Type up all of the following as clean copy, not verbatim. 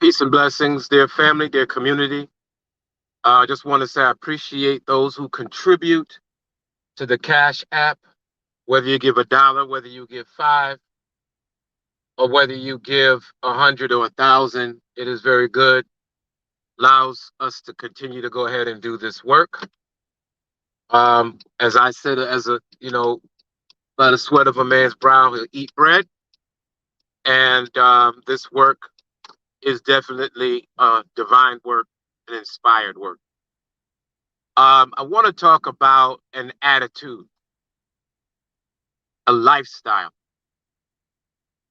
Peace and blessings, dear family, dear community. I just want to say I appreciate those who contribute to the Cash App, whether you give $1, whether you give five, or whether you give 100 or 1,000. It is very good. Allows us to continue to go ahead and do this work. As I said, by the sweat of a man's brow, he'll eat bread. And this work is definitely divine work and inspired work. I want to talk about an attitude, a lifestyle,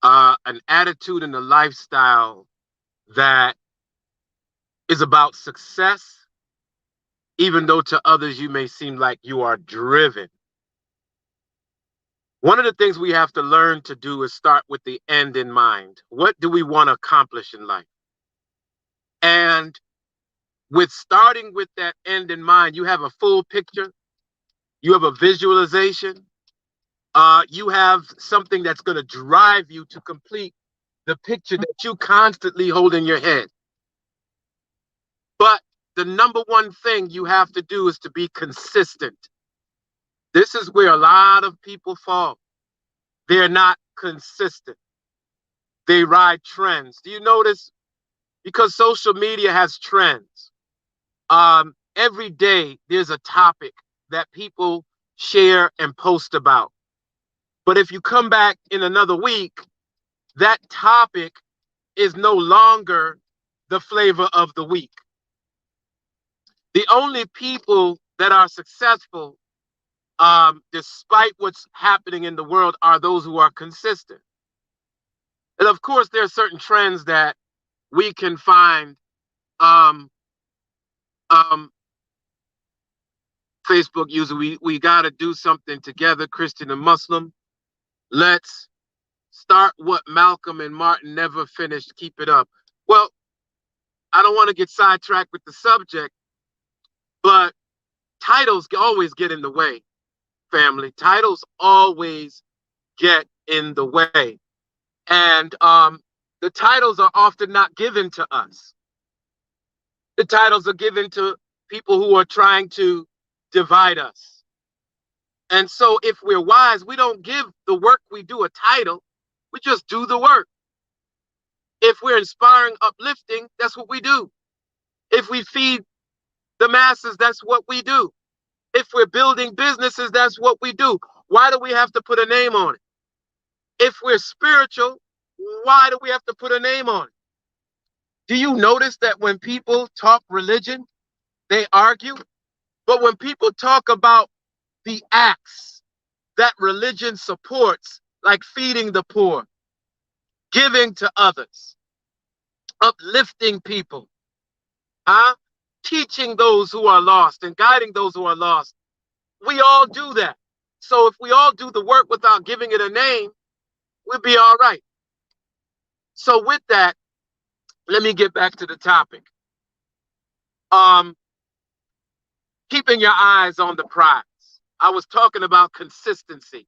an attitude and a lifestyle that is about success, even though to others you may seem like you are driven. One of the things we have to learn to do is start with the end in mind. What do we want to accomplish in life? And with starting with that end in mind, you have a full picture, you have a visualization, you have something that's going to drive you to complete the picture that you constantly hold in your head. But the number one thing you have to do is to be consistent. This is where a lot of people fall. They're not consistent. They ride trends. Do you notice? Because social media has trends. Every day there's a topic that people share and post about. But if you come back in another week, that topic is no longer the flavor of the week. The only people that are successful, despite what's happening in the world, are those who are consistent. And of course, there are certain trends that we can find. Facebook user, we got to do something together, Christian and Muslim. Let's start what Malcolm and Martin never finished. Keep it up. Well, I don't want to get sidetracked with the subject, but titles always get in the way, family. Titles always get in the way. And the titles are often not given to us. The titles are given to people who are trying to divide us. And so if we're wise, we don't give the work we do a title. We just do the work. If we're inspiring, uplifting, that's what we do. If we feed the masses, that's what we do. If we're building businesses, that's what we do. Why do we have to put a name on it? If we're spiritual, why do we have to put a name on it? Do you notice that when people talk religion, they argue? But when people talk about the acts that religion supports, like feeding the poor, giving to others, uplifting people, teaching those who are lost and guiding those who are lost, we all do that. So if we all do the work without giving it a name, we'll be all right. So with that, let me get back to the topic. Keeping your eyes on the prize. I was talking about consistency.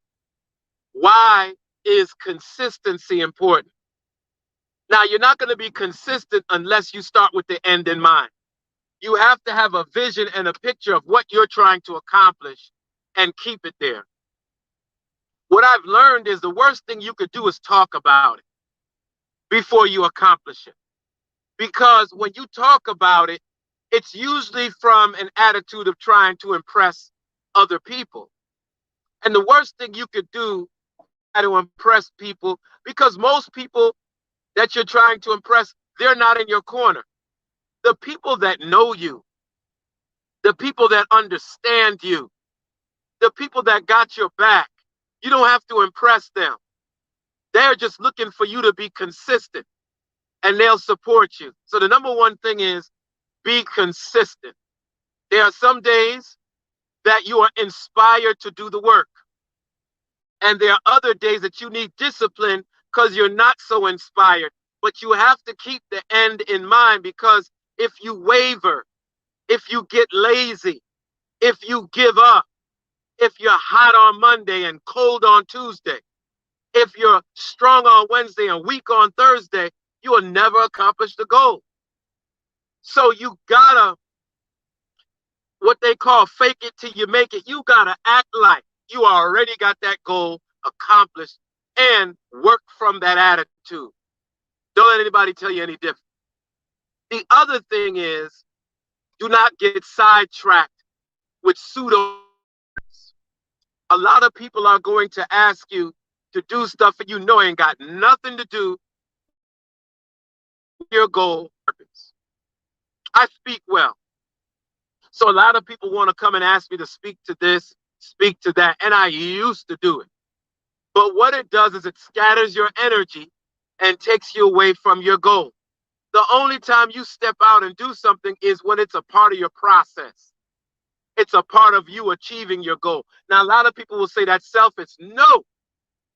Why is consistency important? Now, you're not going to be consistent unless you start with the end in mind. You have to have a vision and a picture of what you're trying to accomplish and keep it there. What I've learned is the worst thing you could do is talk about it before you accomplish it. Because when you talk about it, it's usually from an attitude of trying to impress other people. And the worst thing you could do is to impress people, because most people that you're trying to impress, they're not in your corner. The people that know you, the people that understand you, the people that got your back, you don't have to impress them. They're just looking for you to be consistent, and they'll support you. So the number one thing is be consistent. There are some days that you are inspired to do the work. And there are other days that you need discipline because you're not so inspired. But you have to keep the end in mind, because if you waver, if you get lazy, if you give up, if you're hot on Monday and cold on Tuesday, if you're strong on Wednesday and weak on Thursday, you will never accomplish the goal. So you gotta, what they call fake it till you make it. You gotta act like you already got that goal accomplished and work from that attitude. Don't let anybody tell you any different. The other thing is, do not get sidetracked with pseudo. A lot of people are going to ask you to do stuff and you know ain't got nothing to do with your goal purpose. I speak well. So a lot of people want to come and ask me to speak to this, speak to that, and I used to do it. But what it does is it scatters your energy and takes you away from your goal. The only time you step out and do something is when it's a part of your process. It's a part of you achieving your goal. Now, a lot of people will say that's selfish. No,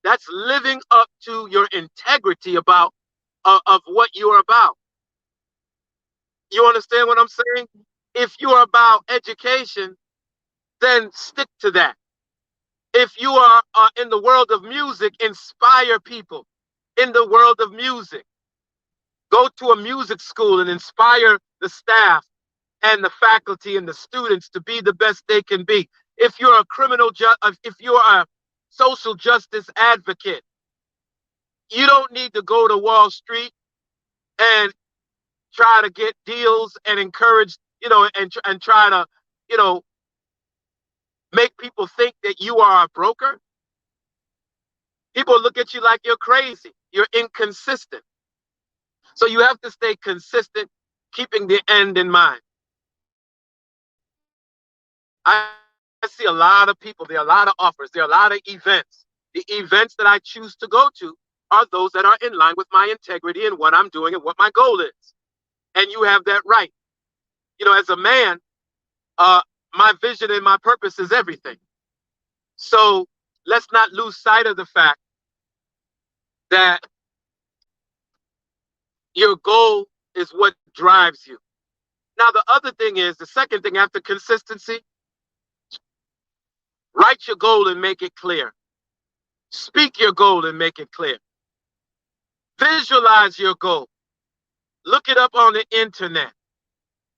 that's living up to your integrity about of what you're about. You understand what I'm saying? If you're about education, then stick to that. If you are in the world of music, inspire people in the world of music. Go to a music school and inspire the staff and the faculty and the students to be the best they can be. If you're a if you're a social justice advocate, you don't need to go to Wall Street and try to get deals and encourage, and try to, make people think that you are a broker. People look at you like you're crazy. You're inconsistent. So you have to stay consistent, keeping the end in mind. I see a lot of people, there are a lot of offers, there are a lot of events. The events that I choose to go to are those that are in line with my integrity and what I'm doing and what my goal is. And you have that right. As a man, my vision and my purpose is everything. So let's not lose sight of the fact that your goal is what drives you. Now, the other thing is, the second thing after consistency, write your goal and make it clear. Speak your goal and make it clear. Visualize your goal. Look it up on the internet.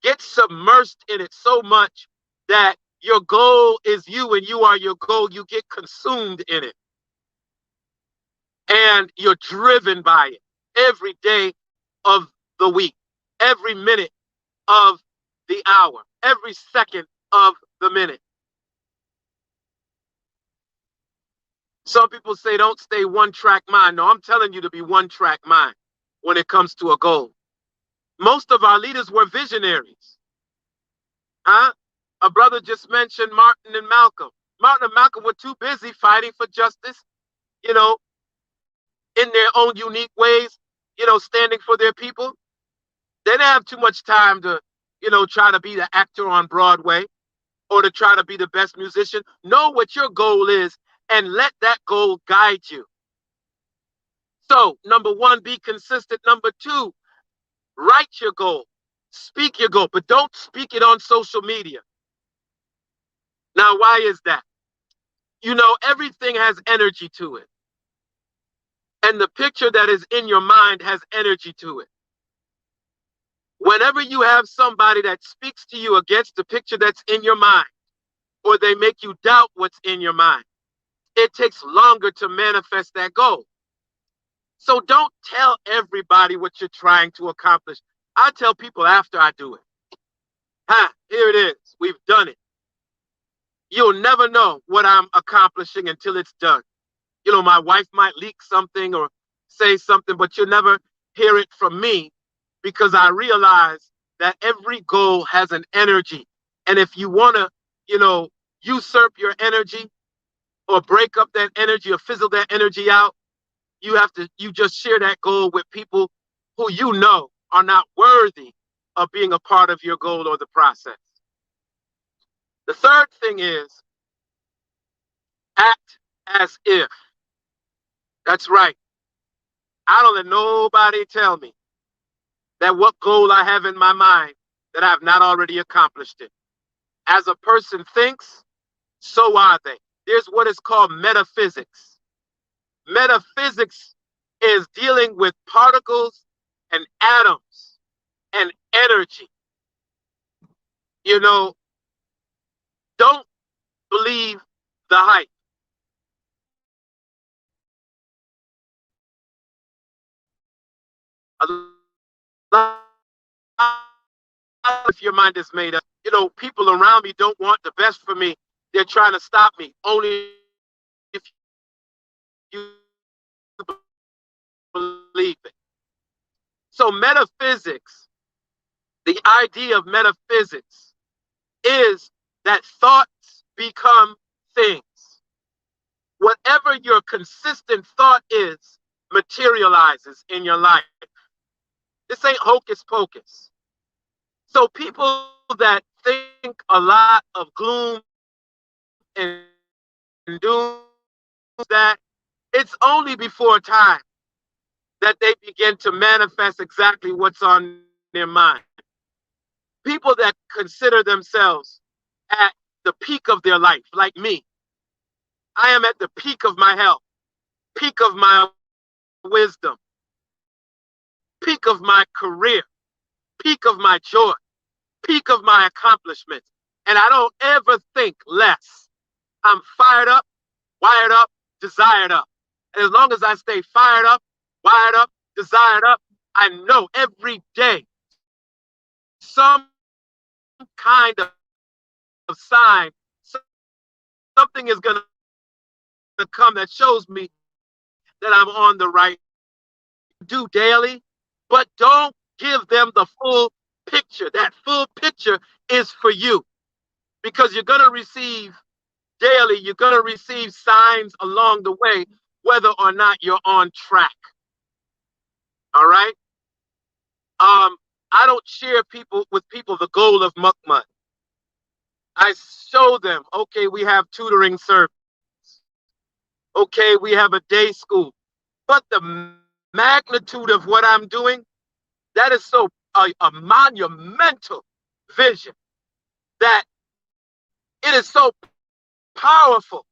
Get submersed in it so much that your goal is you and you are your goal. You get consumed in it. And you're driven by it every day of the week, every minute of the hour, every second of the minute. Some people say don't stay one-track mind. No, I'm telling you to be one-track mind when it comes to a goal. Most of our leaders were visionaries. A brother just mentioned Martin and Malcolm. Martin and Malcolm were too busy fighting for justice, in their own unique ways, standing for their people. They didn't have too much time to, try to be the actor on Broadway or to try to be the best musician. Know what your goal is and let that goal guide you. So, number one, be consistent. Number two, write your goal. Speak your goal, but don't speak it on social media. Now, why is that? Everything has energy to it. And the picture that is in your mind has energy to it. Whenever you have somebody that speaks to you against the picture that's in your mind, or they make you doubt what's in your mind, it takes longer to manifest that goal. So don't tell everybody what you're trying to accomplish. I tell people after I do it. Here it is. We've done it. You'll never know what I'm accomplishing until it's done. My wife might leak something or say something, but you'll never hear it from me because I realize that every goal has an energy. And if you want to, usurp your energy or break up that energy or fizzle that energy out, you just share that goal with people who are not worthy of being a part of your goal or the process. The third thing is act as if. That's right. I don't let nobody tell me that what goal I have in my mind that I have not already accomplished it. As a person thinks, so are they. There's what is called metaphysics. Metaphysics is dealing with particles and atoms and energy. You know, don't believe the hype. If your mind is made up, people around me don't want the best for me. They're trying to stop me. Only if you believe it. So metaphysics, the idea of metaphysics is that thoughts become things. Whatever your consistent thought is, materializes in your life. This ain't hocus pocus. So people that think a lot of gloom and doom, that it's only before time that they begin to manifest exactly what's on their mind. People that consider themselves at the peak of their life, like me, I am at the peak of my health, peak of my wisdom, peak of my career, peak of my joy, peak of my accomplishments. And I don't ever think less. I'm fired up, wired up, desired up. And as long as I stay fired up, wired up, desired up, I know every day some kind of sign, something is going to come that shows me that I'm on the right do daily, but don't give them the full picture. That full picture is for you, because you're going to receive daily, you're going to receive signs along the way, whether or not you're on track. All right? I don't share with people the goal of Mukmud. I show them, okay, we have tutoring service. Okay, we have a day school. But the magnitude of what I'm doing, that is so a monumental vision, that it is so powerful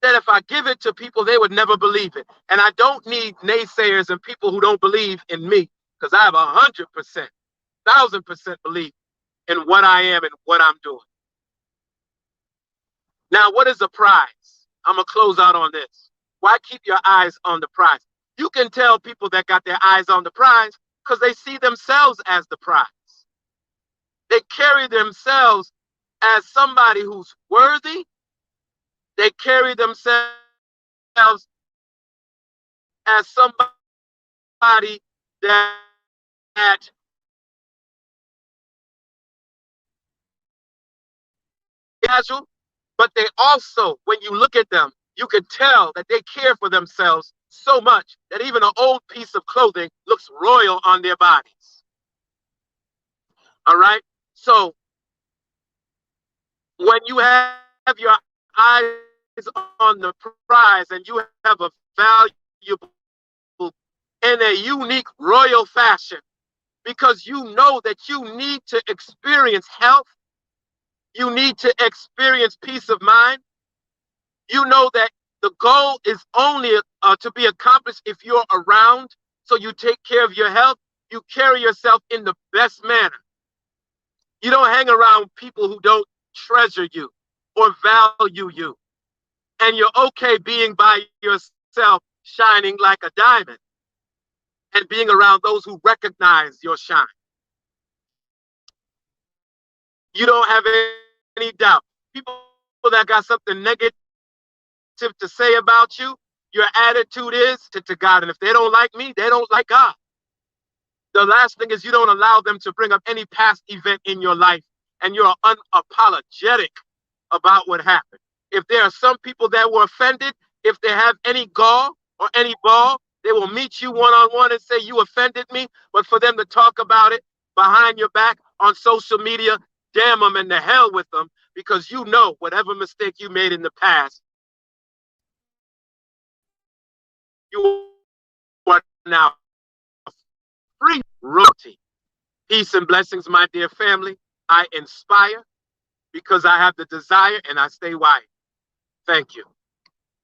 that if I give it to people, they would never believe it. And I don't need naysayers and people who don't believe in me, because I have 100%, 1,000% belief in what I am and what I'm doing. Now, what is a prize? I'm going to close out on this. Why keep your eyes on the prize? You can tell people that got their eyes on the prize because they see themselves as the prize. They carry themselves as somebody who's worthy. They carry themselves as somebody that casual, but they also, when you look at them, you can tell that they care for themselves so much that even an old piece of clothing looks royal on their bodies. All right? So when you have your eyes on the prize and you have a valuable in a unique royal fashion, because you know that you need to experience health, you need to experience peace of mind. You know that the goal is only to be accomplished if you're around, so you take care of your health, you carry yourself in the best manner. You don't hang around people who don't treasure you or value you. And you're okay being by yourself, shining like a diamond, and being around those who recognize your shine. You don't have any doubt. People that got something negative to say about you, your attitude is to God. And if they don't like me, they don't like God. The last thing is you don't allow them to bring up any past event in your life, and you're unapologetic about what happened. If there are some people that were offended, if they have any gall or any ball, they will meet you one-on-one and say, you offended me. But for them to talk about it behind your back on social media, damn them and to hell with them, because you know whatever mistake you made in the past, you are now free royalty. Peace and blessings, my dear family. I inspire because I have the desire and I stay wise. Thank you.